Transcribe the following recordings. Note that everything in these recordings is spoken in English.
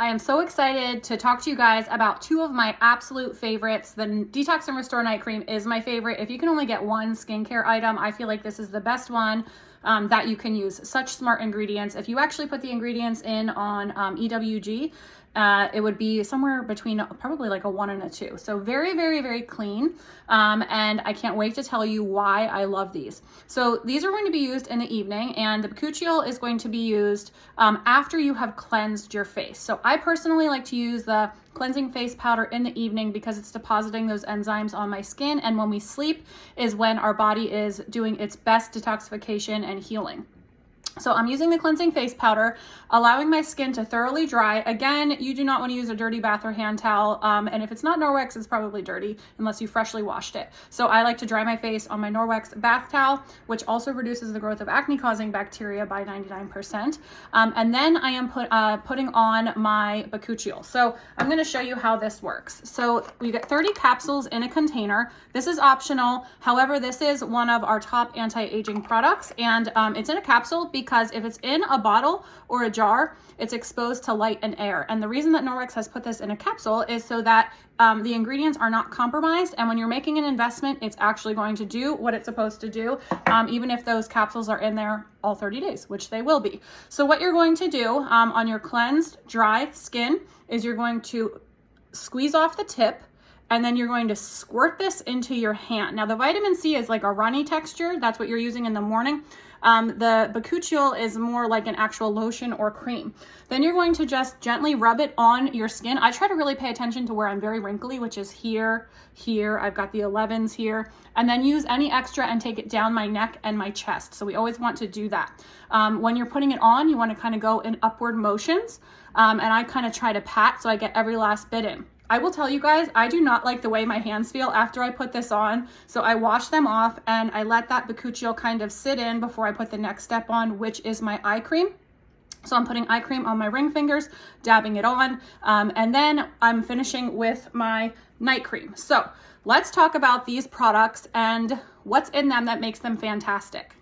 I am so excited to talk to you guys about two of my absolute favorites. The Detox and Restore Night Cream is my favorite. If you can only get one skincare item, I feel like this is the best one that you can use. Such smart ingredients. If you actually put the ingredients in on EWG, it would be somewhere between probably like a 1 and a 2. So very, very, very clean. And I can't wait to tell you why I love these. So these are going to be used in the evening, and the Bakuchiol is going to be used after you have cleansed your face. So I personally like to use the cleansing face powder in the evening because it's depositing those enzymes on my skin. And when we sleep is when our body is doing its best detoxification and healing. So I'm using the cleansing face powder, allowing my skin to thoroughly dry. Again, you do not want to use a dirty bath or hand towel. And if it's not Norwex, it's probably dirty unless you freshly washed it. So I like to dry my face on my Norwex bath towel, which also reduces the growth of acne-causing bacteria by 99%. And then I am putting on my Bakuchiol. So I'm going to show you how this works. So we get 30 capsules in a container. This is optional. However, this is one of our top anti-aging products, and it's in a capsule because if it's in a bottle or a jar, it's exposed to light and air. And the reason that Norwex has put this in a capsule is so that the ingredients are not compromised. And when you're making an investment, it's actually going to do what it's supposed to do, even if those capsules are in there all 30 days, which they will be. So what you're going to do on your cleansed, dry skin is you're going to squeeze off the tip, and then you're going to squirt this into your hand. Now the vitamin C is like a runny texture. That's what you're using in the morning. The Bakuchiol is more like an actual lotion or cream. Then you're going to just gently rub it on your skin. I try to really pay attention to where I'm very wrinkly, which is here. I've got the 11s here. And then use any extra and take it down my neck and my chest. So we always want to do that. When you're putting it on, you want to kind of go in upward motions. And I kind of try to pat so I get every last bit in. I will tell you guys, I do not like the way my hands feel after I put this on. So I wash them off and I let that Bakuchiol kind of sit in before I put the next step on, which is my eye cream. So I'm putting eye cream on my ring fingers, dabbing it on, and then I'm finishing with my night cream. So let's talk about these products and what's in them that makes them fantastic.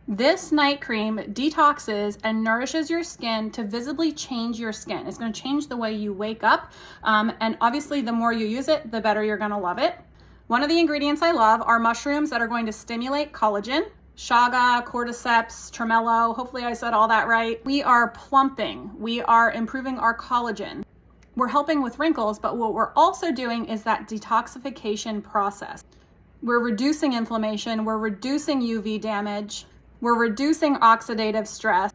This night cream detoxes and nourishes your skin to visibly change your skin. It's going to change the way you wake up. And obviously, the more you use it, the better you're going to love it. One of the ingredients I love are mushrooms that are going to stimulate collagen. Chaga, cordyceps, tremolo. Hopefully I said all that right. We are plumping. We are improving our collagen. We're helping with wrinkles, but what we're also doing is that detoxification process. We're reducing inflammation. We're reducing UV damage. We're reducing oxidative stress.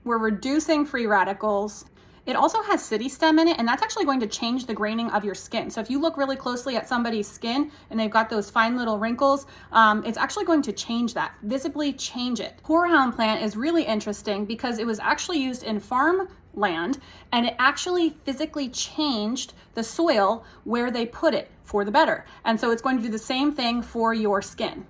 We're reducing free radicals. It also has citystem in it, and that's actually going to change the graining of your skin. So if you look really closely at somebody's skin and they've got those fine little wrinkles, it's actually going to change that, visibly change it. Horehound plant is really interesting because it was actually used in farmland, and it actually physically changed the soil where they put it for the better. And so it's going to do the same thing for your skin.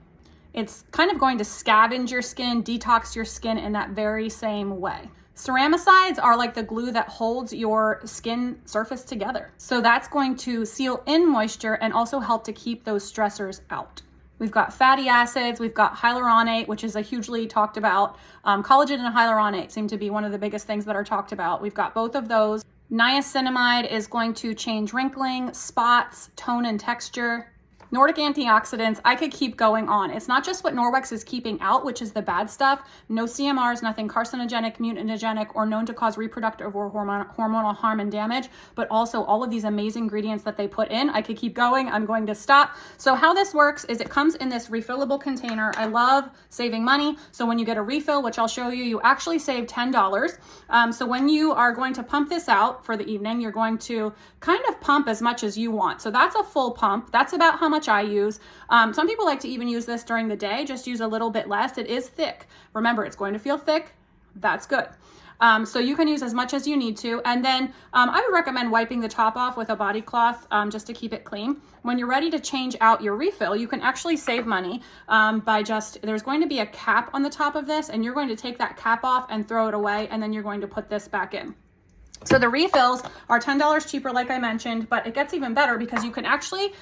It's kind of going to scavenge your skin, detox your skin in that very same way. Ceramicides are like the glue that holds your skin surface together. So that's going to seal in moisture and also help to keep those stressors out. We've got fatty acids, we've got hyaluronate, which is a hugely talked about. Collagen and hyaluronate seem to be one of the biggest things that are talked about. We've got both of those. Niacinamide is going to change wrinkling, spots, tone and texture. Nordic antioxidants, I could keep going on. It's not just what Norwex is keeping out, which is the bad stuff. No CMRs, nothing carcinogenic, mutagenic, or known to cause reproductive or hormonal harm and damage, but also all of these amazing ingredients that they put in. I could keep going. I'm going to stop. So how this works is it comes in this refillable container. I love saving money. So when you get a refill, which I'll show you, you actually save $10. So when you are going to pump this out for the evening, you're going to kind of pump as much as you want. So that's a full pump. That's about how much I use. Some people like to even use this during the day, just use a little bit less. It is thick. Remember, it's going to feel thick. That's good. So you can use as much as you need to. And then I would recommend wiping the top off with a body cloth just to keep it clean. When you're ready to change out your refill, you can actually save money by there's going to be a cap on the top of this, and you're going to take that cap off and throw it away, and then you're going to put this back in. So the refills are $10 cheaper, like I mentioned, but it gets even better because you can actually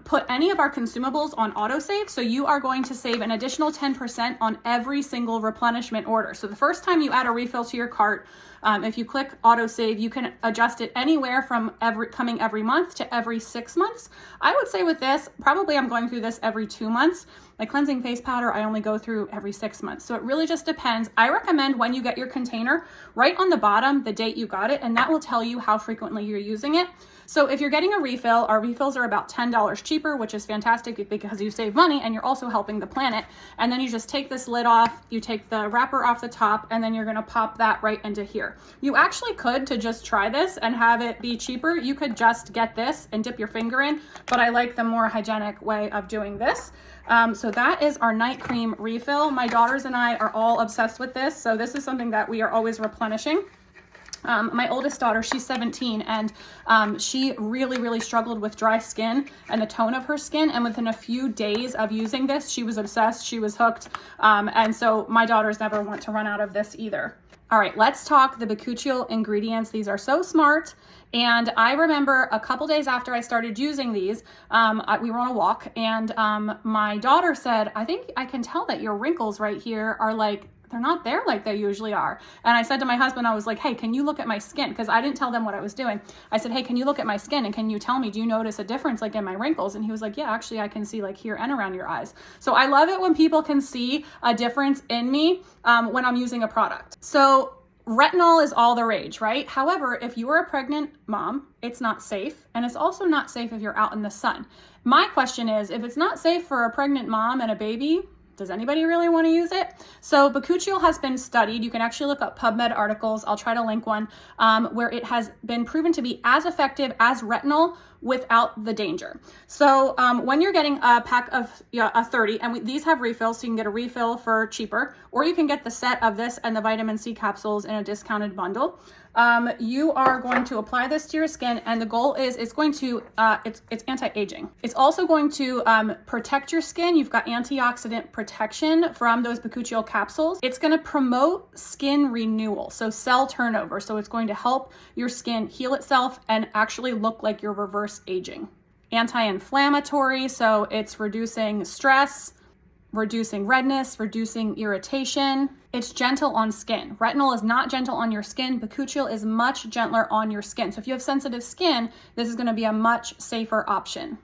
put any of our consumables on autosave. So you are going to save an additional 10% on every single replenishment order. So the first time you add a refill to your cart, If you click auto save, you can adjust it anywhere from coming every month to every 6 months. I would say with this, probably I'm going through this every 2 months. My cleansing face powder, I only go through every 6 months. So it really just depends. I recommend when you get your container, write on the bottom the date you got it, and that will tell you how frequently you're using it. So if you're getting a refill, our refills are about $10 cheaper, which is fantastic because you save money and you're also helping the planet. And then you just take this lid off, you take the wrapper off the top, and then you're gonna pop that right into here. You actually could, to just try this and have it be cheaper, you could just get this and dip your finger in, but I like the more hygienic way of doing this. So that is our night cream refill. My daughters and I are all obsessed with this. So this is something that we are always replenishing. My oldest daughter, she's 17, and she really struggled with dry skin and the tone of her skin. And within a few days of using this, she was obsessed, she was hooked. And so my daughters never want to run out of this either. All right, let's talk the Bakuchiol ingredients. These are so smart. And I remember a couple days after I started using these, we were on a walk, and my daughter said, I think I can tell that your wrinkles right here are like, they're not there like they usually are. And I said to my husband, I was like, hey, can you look at my skin? Because I didn't tell them what I was doing. I said, hey, can you look at my skin and can you tell me, do you notice a difference like in my wrinkles? And he was like, yeah, actually I can see like here and around your eyes. So I love it when people can see a difference in me when I'm using a product. So retinol is all the rage, right? However, if you are a pregnant mom, it's not safe. And it's also not safe if you're out in the sun. My question is, if it's not safe for a pregnant mom and a baby, does anybody really want to use it? So Bakuchiol has been studied. You can actually look up PubMed articles. I'll try to link one where it has been proven to be as effective as retinol without the danger. So when you're getting a pack of 30, and these have refills, so you can get a refill for cheaper, or you can get the set of this and the vitamin C capsules in a discounted bundle. You are going to apply this to your skin, and the goal is it's going to, it's anti-aging. It's also going to protect your skin. You've got antioxidant protection from those Bakuchiol capsules. It's going to promote skin renewal, so cell turnover. So it's going to help your skin heal itself and actually look like you're reverse aging. Anti-inflammatory, so it's reducing stress, reducing redness, reducing irritation. It's gentle on skin. Retinol is not gentle on your skin. Bakuchiol is much gentler on your skin. So if you have sensitive skin, this is going to be a much safer option.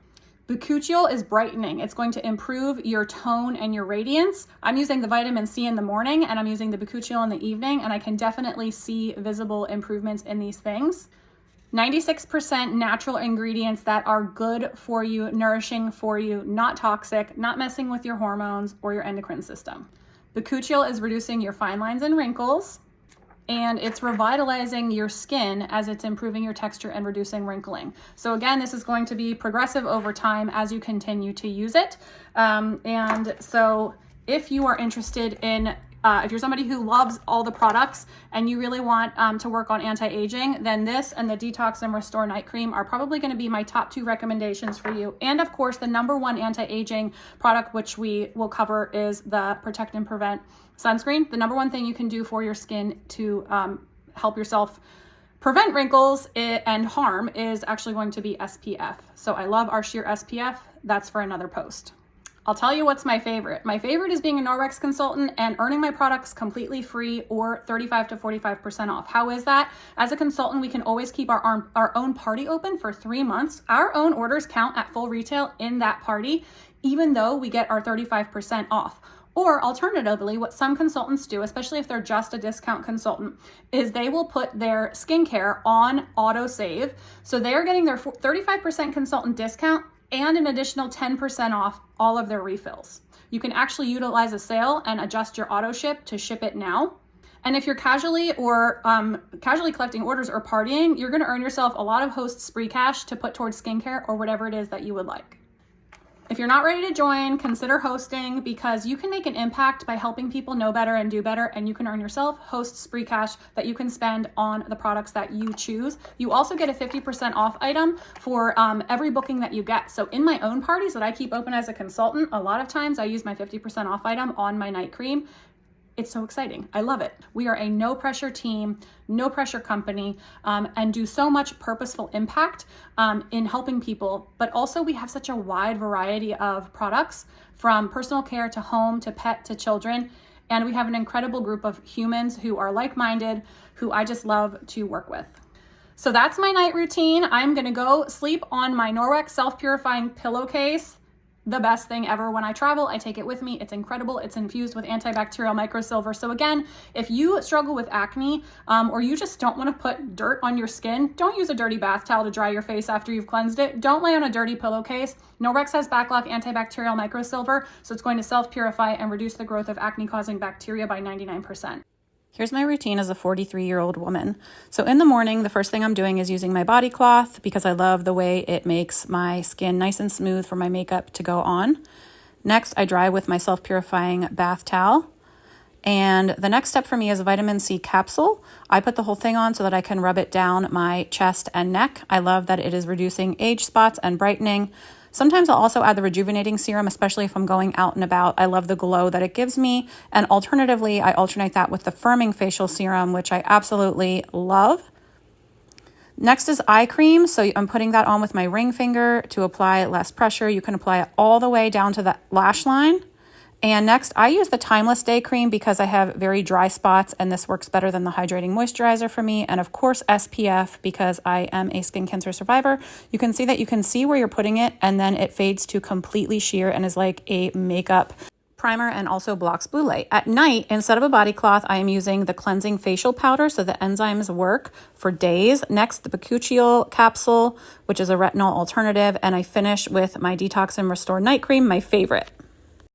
Bakuchiol is brightening. It's going to improve your tone and your radiance. I'm using the vitamin C in the morning and I'm using the Bakuchiol in the evening, and I can definitely see visible improvements in these things. 96% natural ingredients that are good for you, nourishing for you, not toxic, not messing with your hormones or your endocrine system. Bakuchiol is reducing your fine lines and wrinkles, and it's revitalizing your skin as it's improving your texture and reducing wrinkling. So again, this is going to be progressive over time as you continue to use it. And so if you are interested in if you're somebody who loves all the products and you really want to work on anti-aging, then this and the Detox and Restore Night Cream are probably going to be my top 2 recommendations for you. And of course, the #1 anti-aging product, which we will cover, is the Protect and Prevent sunscreen. The #1 thing you can do for your skin to help yourself prevent wrinkles and harm is actually going to be SPF. So I love our sheer SPF. That's for another post. I'll tell you what's my favorite. My favorite is being a Norwex consultant and earning my products completely free or 35 to 45% off. How is that? As a consultant, we can always keep our own party open for 3 months. Our own orders count at full retail in that party, even though we get our 35% off. Or alternatively, what some consultants do, especially if they're just a discount consultant, is they will put their skincare on auto save. So they're getting their 35% consultant discount and an additional 10% off all of their refills. You can actually utilize a sale and adjust your auto ship to ship it now. And if you're casually collecting orders or partying, you're gonna earn yourself a lot of host spree cash to put towards skincare or whatever it is that you would like. If you're not ready to join, consider hosting, because you can make an impact by helping people know better and do better, and you can earn yourself host spree cash that you can spend on the products that you choose. You also get a 50% off item for every booking that you get. So in my own parties that I keep open as a consultant, a lot of times I use my 50% off item on my night cream. It's so exciting. I love it. We are a no pressure team, no pressure company, and do so much purposeful impact in helping people. But also we have such a wide variety of products, from personal care to home to pet to children. And we have an incredible group of humans who are like-minded, who I just love to work with. So that's my night routine. I'm gonna go sleep on my Norwex self-purifying pillowcase. The best thing ever. When I travel, I take it with me. It's incredible. It's infused with antibacterial microsilver. So again, if you struggle with acne, or you just don't want to put dirt on your skin, don't use a dirty bath towel to dry your face after you've cleansed it. Don't lay on a dirty pillowcase. Norwex has Baclock antibacterial microsilver, so it's going to self-purify and reduce the growth of acne-causing bacteria by 99%. Here's my routine as a 43-year-old woman. So in the morning, the first thing I'm doing is using my body cloth because I love the way it makes my skin nice and smooth for my makeup to go on. Next, I dry with my self-purifying bath towel. And the next step for me is a vitamin C capsule. I put the whole thing on so that I can rub it down my chest and neck. I love that it is reducing age spots and brightening. Sometimes I'll also add the rejuvenating serum, especially if I'm going out and about. I love the glow that it gives me. And alternatively, I alternate that with the firming facial serum, which I absolutely love. Next is eye cream. So I'm putting that on with my ring finger to apply less pressure. You can apply it all the way down to the lash line. And next, I use the Timeless Day Cream because I have very dry spots and this works better than the hydrating moisturizer for me. And of course, SPF because I am a skin cancer survivor. You can see that you can see where you're putting it and then it fades to completely sheer and is like a makeup primer and also blocks blue light. At night, instead of a body cloth, I am using the cleansing facial powder so the enzymes work for days. Next, the Bakuchiol Capsule, which is a retinol alternative. And I finish with my Detox and Restore Night Cream, my favorite.